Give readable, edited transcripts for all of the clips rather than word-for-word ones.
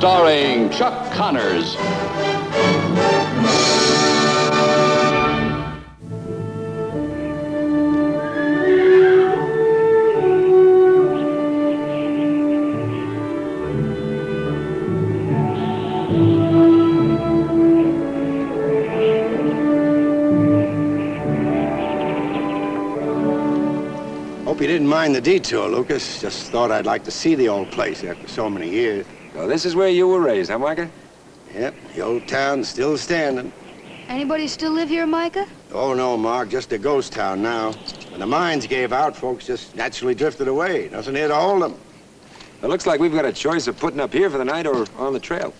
starring Chuck Connors. Hope you didn't mind the detour, Lucas. Just thought I'd like to see the old place after so many years. Well, this is where you were raised, huh, Micah? Yep, the old town's still standing. Anybody still live here, Micah? Oh, no, Mark, just a ghost town now. When the mines gave out, folks just naturally drifted away. Nothing here to hold them. It looks like we've got a choice of putting up here for the night or on the trail.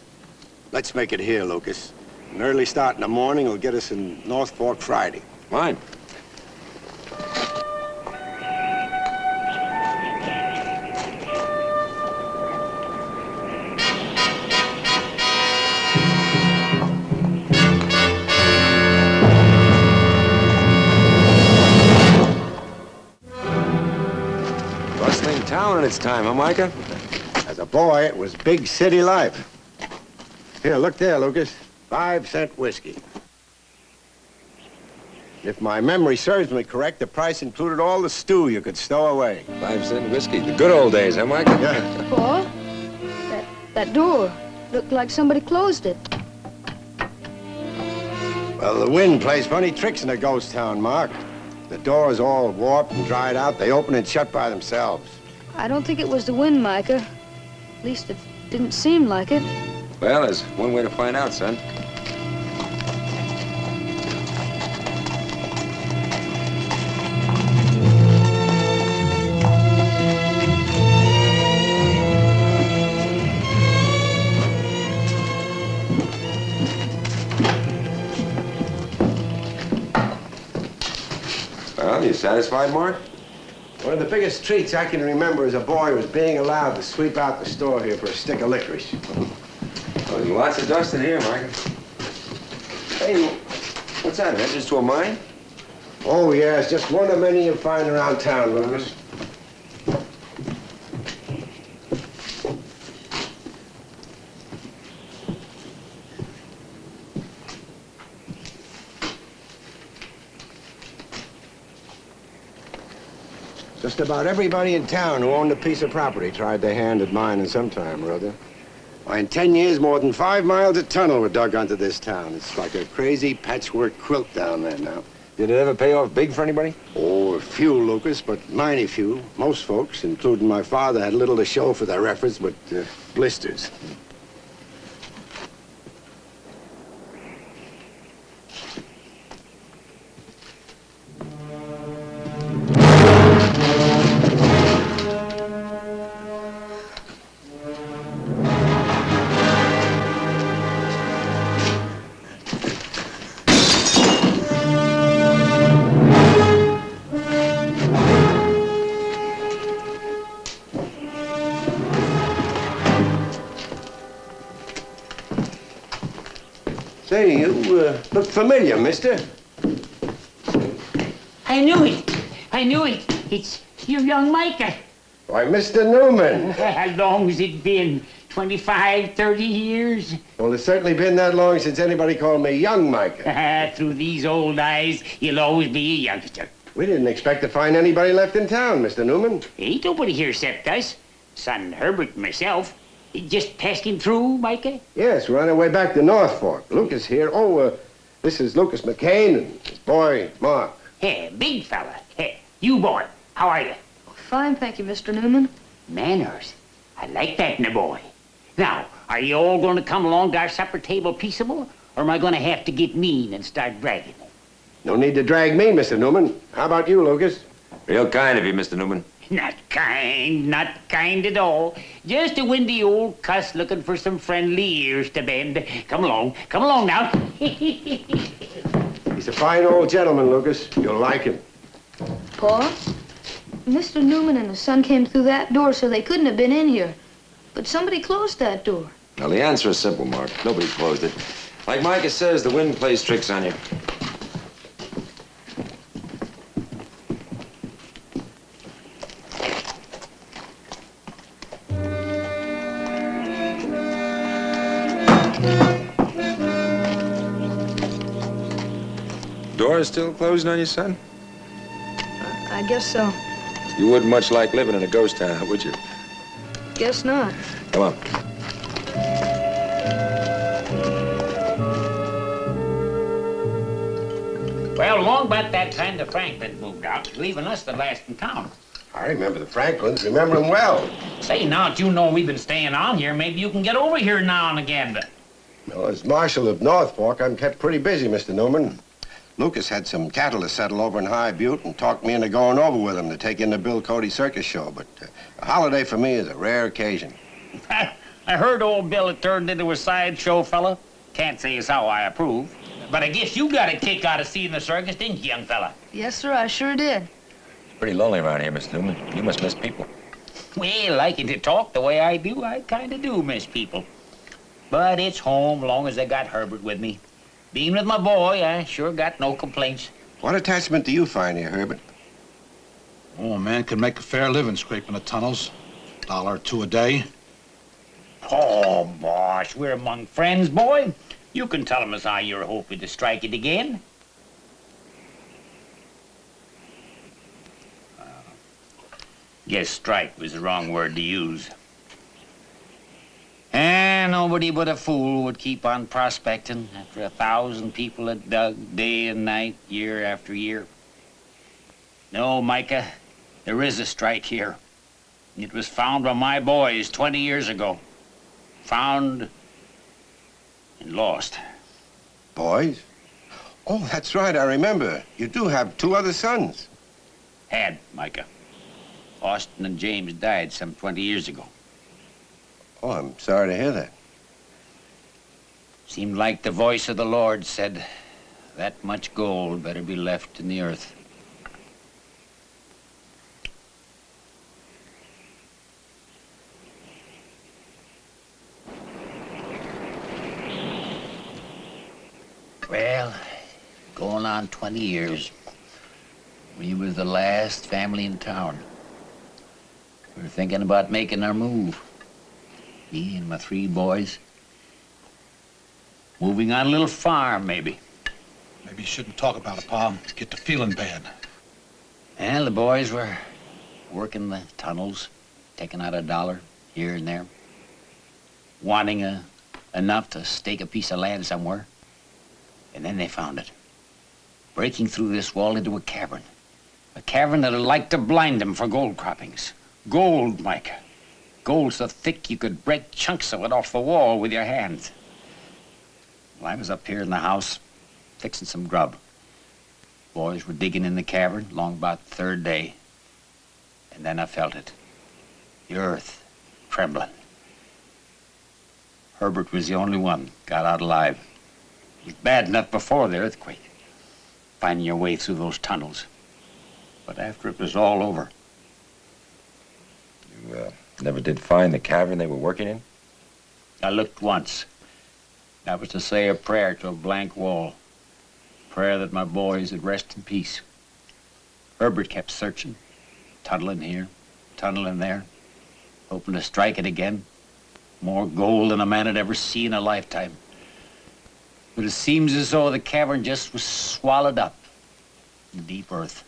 Let's make it here, Lucas. An early start in the morning will get us in North Fork Friday. Fine. Bustling town in its time, huh, Micah? As a boy, it was big city life. Here, look there, Lucas. 5-cent whiskey. If my memory serves me correct, the price included all the stew you could stow away. 5-cent whiskey. The good old days, huh, Micah? Yeah. Paul, that door looked like somebody closed it. Well, the wind plays funny tricks in a ghost town, Mark. The doors all warped and dried out. They open and shut by themselves. I don't think it was the wind, Micah. At least it didn't seem like it. Well, there's one way to find out, son. Well, you satisfied, Mark? One of the biggest treats I can remember as a boy was being allowed to sweep out the store here for a stick of licorice. Well, there's lots of dust in here, Micah. Hey, what's that, an entrance to a mine? Oh, yeah, it's just one of many you'll find around town, Lucas. Just about everybody in town who owned a piece of property tried their hand at mining sometime or other. Why, in 10 years, more than 5 miles of tunnel were dug onto this town. It's like a crazy patchwork quilt down there now. Did it ever pay off big for anybody? Oh, a few, Lucas, but mighty few. Most folks, including my father, had little to show for their efforts but blisters. Say, you look familiar, mister. I knew it. I knew it. It's your young Micah. Why, Mr. Newman. How long has it been? 25, 30 years? Well, it's certainly been that long since anybody called me young Micah. Through these old eyes, you'll always be a youngster. We didn't expect to find anybody left in town, Mr. Newman. Ain't nobody here except us. Son Herbert and myself. Just passing through, Micah? Yes, we're on our way back to North Fork. Lucas here. Oh, this is Lucas McCain and his boy, Mark. Hey, big fella. Hey, you boy. How are you? Fine, thank you, Mr. Newman. Manners. I like that in a boy. Now, are you all going to come along to our supper table peaceable, or am I going to have to get mean and start dragging it? No need to drag me, Mr. Newman. How about you, Lucas? Real kind of you, Mr. Newman. Not kind at all. Just a windy old cuss looking for some friendly ears to bend. Come along now. He's a fine old gentleman, Lucas. You'll like him. Paul, Mr. Newman and his son came through that door, so they couldn't have been in here. But somebody closed that door. Well, the answer is simple, Mark. Nobody closed it. Like Micah says, the wind plays tricks on you. doors still closing on you, son? I guess so. You wouldn't much like living in a ghost town, would you? Guess not. Come on. Well, long about that time the Franklins moved out, leaving us the last in town. I remember the Franklins. Remember them well. Say, now that you know we've been staying on here, maybe you can get over here now and again. Well, as Marshal of North Fork, I'm kept pretty busy, Mr. Newman. Lucas had some cattle to settle over in High Butte and talked me into going over with him to take in the Bill Cody Circus show. But a holiday for me is a rare occasion. I heard old Bill had turned into a sideshow fella. Can't say as how I approve. But I guess you got a kick out of seeing the circus, didn't you, young fella? Yes, sir, I sure did. Pretty lonely around here, Mr. Newman. You must miss people. Well, liking to talk the way I do, I kind of do miss people. But it's home long as I got Herbert with me. Being with my boy, I sure got no complaints. What attachment do you find here, Herbert? Oh, a man can make a fair living scraping the tunnels. $1 or $2 a day. Oh, boss, we're among friends, boy. You can tell him as how you're hoping to strike it again. Guess strike was the wrong word to use. And nobody but a fool would keep on prospecting after 1,000 people had dug day and night, year after year. No, Micah, there is a strike here. It was found by my boys 20 years ago. Found and lost. Boys? Oh, that's right, I remember. You do have 2 other sons. Had, Micah. Austin and James died some 20 years ago. Oh, I'm sorry to hear that. Seemed like the voice of the Lord said, that much gold better be left in the earth. Well, going on 20 years. We was the last family in town. We were thinking about making our move. Me and my 3 boys. Moving on a little farm, maybe. Maybe you shouldn't talk about it, Pa. Get to feeling bad. And the boys were working the tunnels, taking out $1 here and there. Wanting enough to stake a piece of land somewhere. And then they found it. Breaking through this wall into a cavern. A cavern that'd like to blind them for gold croppings. Gold, Micah. Gold so thick you could break chunks of it off the wall with your hands. Well, I was up here in the house, fixing some grub. Boys were digging in the cavern long about the 3rd day. And then I felt it. The earth trembling. Herbert was the only one got out alive. It was bad enough before the earthquake, finding your way through those tunnels. But after it was all over. You never did find the cavern they were working in? I looked once. That was to say a prayer to a blank wall. Prayer that my boys would rest in peace. Herbert kept searching, tunneling here, tunneling there, hoping to strike it again. More gold than a man had ever seen in a lifetime. But it seems as though the cavern just was swallowed up in deep earth.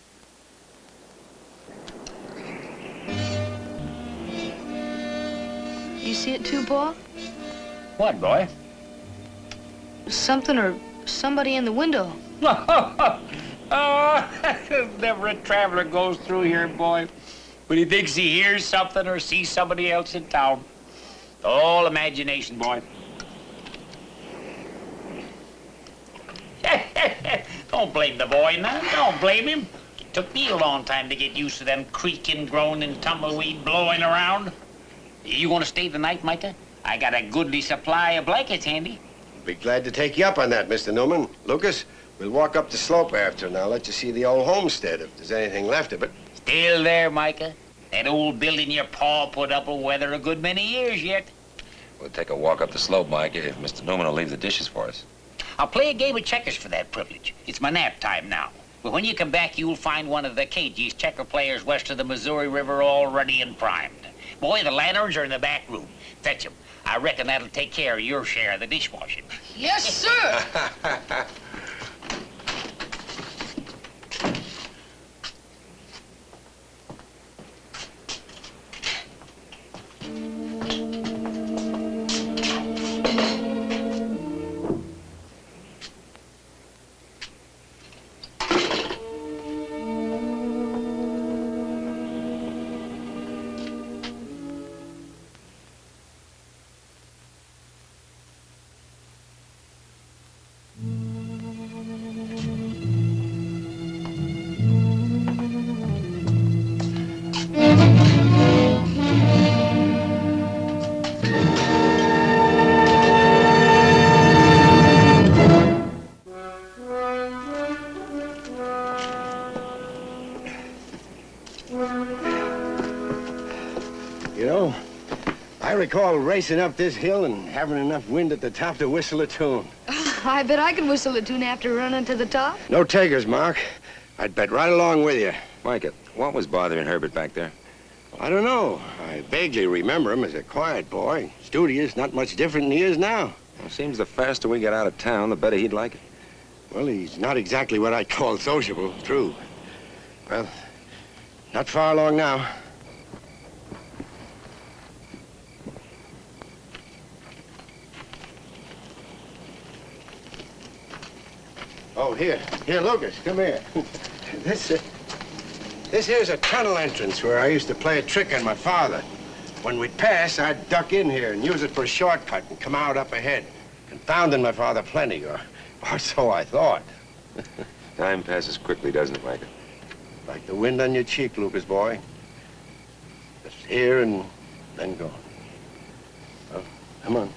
You see it too, Pa? What, boy? Something or somebody in the window. Oh, never a traveler goes through here, boy. But he thinks he hears something or sees somebody else in town. All imagination, boy. Don't blame the boy now. Don't blame him. It took me a long time to get used to them creaking, groaning, tumbleweed blowing around. You want to stay the night, Micah? I got a goodly supply of blankets handy. Be glad to take you up on that, Mr. Newman. Lucas, we'll walk up the slope after, and I'll let you see the old homestead if there's anything left of it. Still there, Micah. That old building your pa put up will weather a good many years yet. We'll take a walk up the slope, Mike, if Mr. Newman will leave the dishes for us. I'll play a game of checkers for that privilege. It's my nap time now. But when you come back, you'll find one of the KG's checker players west of the Missouri River all ready and primed. Boy, the lanterns are in the back room. Fetch 'em. I reckon that'll take care of your share of the dishwashing. Yes, sir. I recall racing up this hill and having enough wind at the top to whistle a tune. I bet I could whistle a tune after running to the top. No takers, Mark. I'd bet right along with you. Micah, what was bothering Herbert back there? I don't know. I vaguely remember him as a quiet boy. Studious, not much different than he is now. Well, seems the faster we get out of town, the better he'd like it. Well, he's not exactly what I call sociable, true. Well, not far along now. Oh, here, Lucas, come here. This here's a tunnel entrance where I used to play a trick on my father. When we'd pass, I'd duck in here and use it for a shortcut and come out up ahead, confounding my father plenty, or so I thought. Time passes quickly, doesn't it, Micah? Like the wind on your cheek, Lucas boy. Just here and then gone. Well, come on.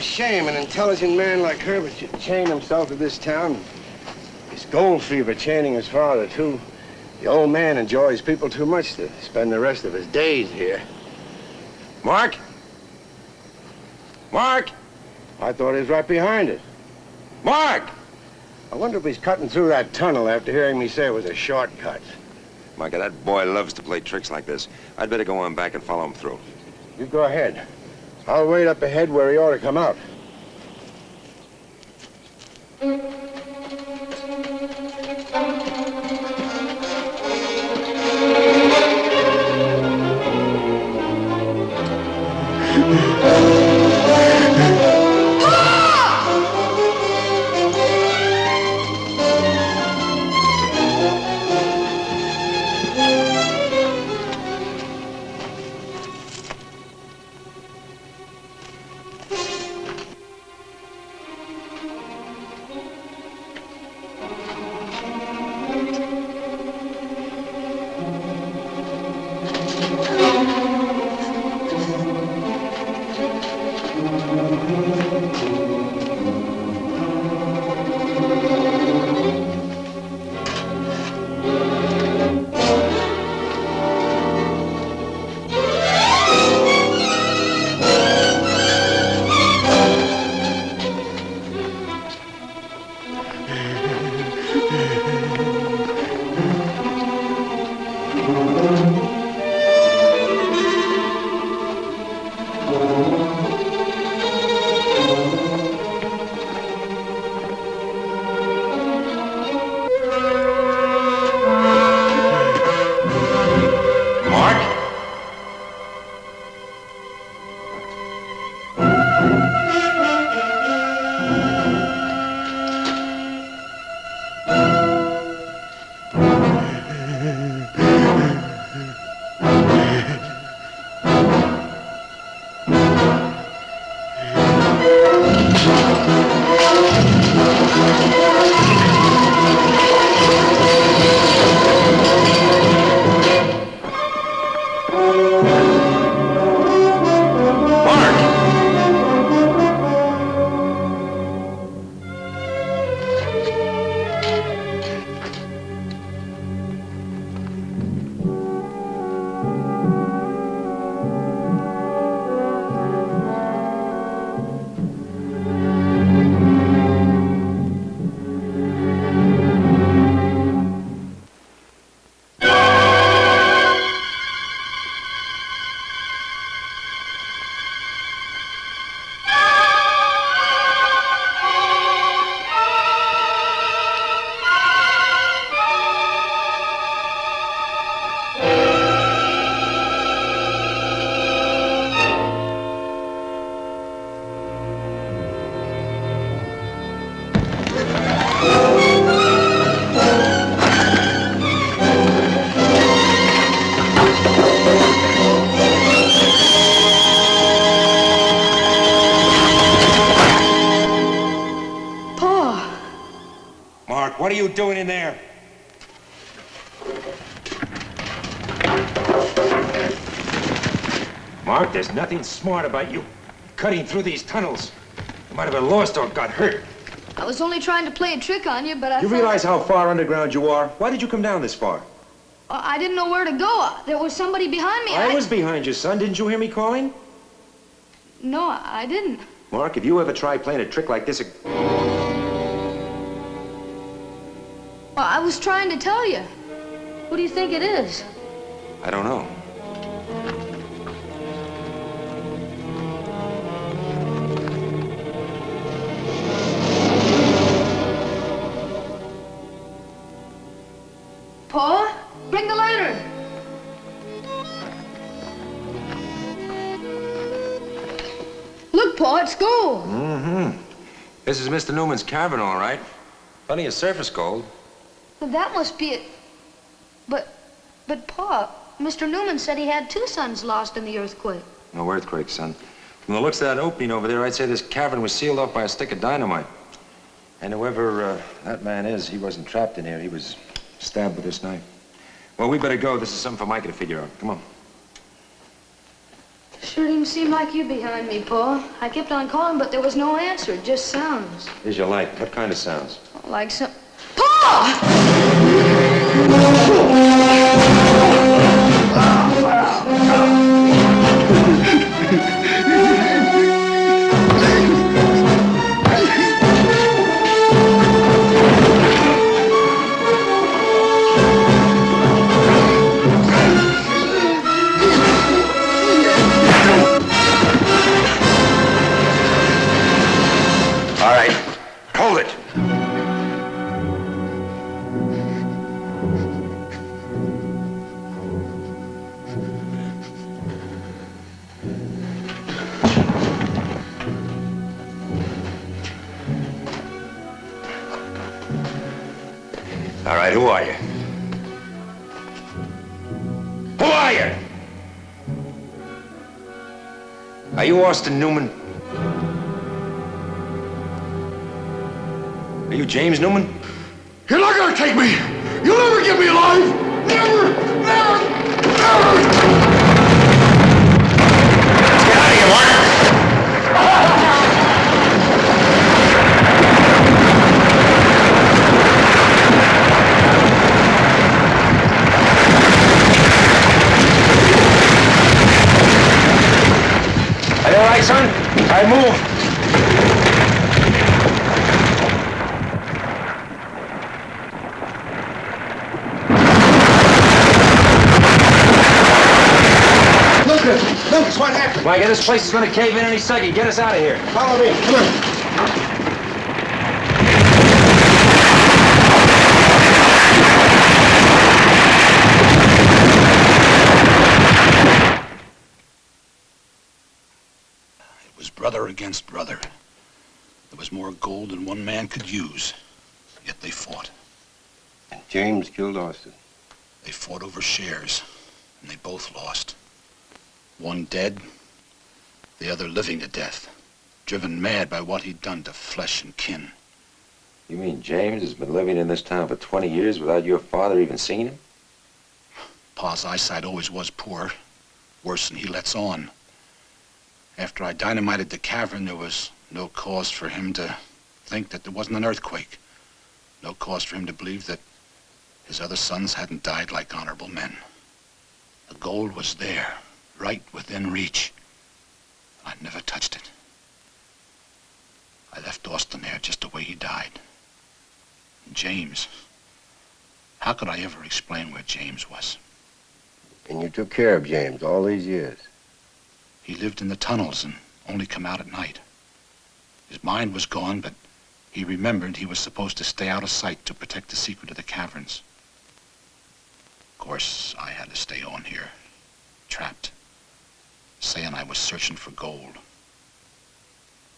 Shame an intelligent man like Herbert should chain himself to this town. His gold fever chaining his father, too. The old man enjoys people too much to spend the rest of his days here. Mark? Mark? I thought he was right behind it. Mark! I wonder if he's cutting through that tunnel after hearing me say it was a shortcut. Micah, that boy loves to play tricks like this. I'd better go on back and follow him through. You go ahead. I'll wait up ahead where he ought to come out. What are you doing in there? Mark, there's nothing smart about you cutting through these tunnels. You might have been lost or got hurt. I was only trying to play a trick on you, but I You thought... realize how far underground you are? Why did you come down this far? I didn't know where to go. There was somebody behind me. I was behind you, son. Didn't you hear me calling? No, I didn't. Mark, if you ever try playing a trick like this... Well, I was trying to tell you. What do you think it is? I don't know. Pa, bring the lantern. Look, Pa, it's gold. Mm-hmm. This is Mr. Newman's cavern, all right. Plenty of surface gold. Well, that must be it. But Pa, Mr. Newman said he had 2 sons lost in the earthquake. No earthquake, son. From the looks of that opening over there, I'd say this cavern was sealed off by a stick of dynamite. And whoever that man is, he wasn't trapped in here. He was stabbed with this knife. Well, we better go. This is something for Micah to figure out. Come on. Sure didn't seem like you behind me, Pa. I kept on calling, but there was no answer, just sounds. Here's your light. What kind of sounds? Like some... Pa! All right. Hold it. All right, who are you? Who are you? Are you Austin Newman? Are you James Newman? You're not gonna take me! You'll never get me alive! Never! Never! Never! Get out of here, Mark! Are you all right, son? All right, move. Lucas, what happened? Micah, this place is gonna cave in any second. Get us out of here. Follow me. Come on. It was brother against brother. There was more gold than one man could use, yet they fought. And James killed Austin. They fought over shares, and they both lost. One dead, the other living to death, driven mad by what he'd done to flesh and kin. You mean James has been living in this town for 20 years without your father even seeing him? Pa's eyesight always was poor. Worse than he lets on. After I dynamited the cavern, there was no cause for him to think that there wasn't an earthquake. No cause for him to believe that his other sons hadn't died like honorable men. The gold was there, right within reach. I never touched it. I left Austin there just the way he died. And James, how could I ever explain where James was? And you took care of James all these years. He lived in the tunnels and only come out at night. His mind was gone, but he remembered he was supposed to stay out of sight to protect the secret of the caverns. Of course, I had to stay on here, trapped, saying I was searching for gold.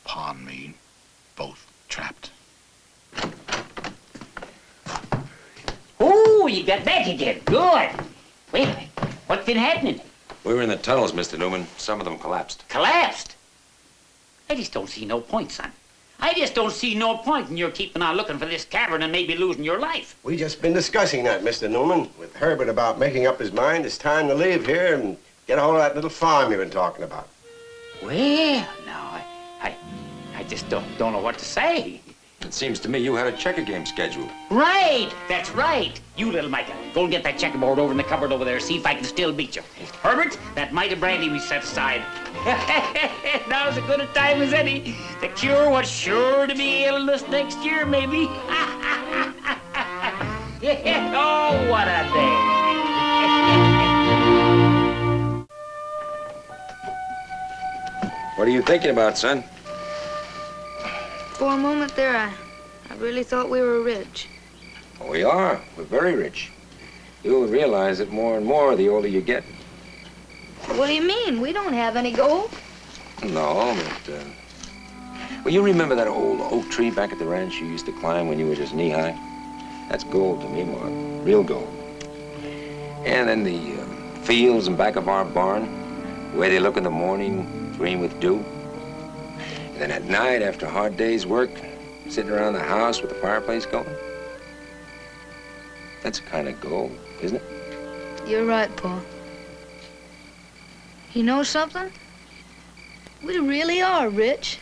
Pa and me, both trapped. Oh, you got back again. Good. Wait a minute. What's been happening? We were in the tunnels, Mr. Newman. Some of them collapsed. Collapsed? I just don't see no point, son. I just don't see no point in your keeping on looking for this cavern and maybe losing your life. We just been discussing that, Mr. Newman, with Herbert about making up his mind. It's time to leave here and get a hold of that little farm you've been talking about. Well, now, I just don't know what to say. It seems to me you had a checker game scheduled. Right, that's right. You little Micah, go and get that checkerboard over in the cupboard over there, see if I can still beat you. Herbert, that mite of brandy we set aside. Now's as good a time as any. The cure was sure to be illness next year, maybe. Oh, what a day. What are you thinking about, son? For a moment there, I really thought we were rich. Oh, we are. We're very rich. You'll realize it more and more the older you get. What do you mean? We don't have any gold. No, but, well, you remember that old oak tree back at the ranch you used to climb when you were just knee-high? That's gold to me, Mark. Real gold. And then the fields in back of our barn, the way they look in the morning, green with dew. And then at night, after a hard day's work, sitting around the house with the fireplace going. That's a kind of gold, isn't it? You're right, Paul. You know something? We really are rich.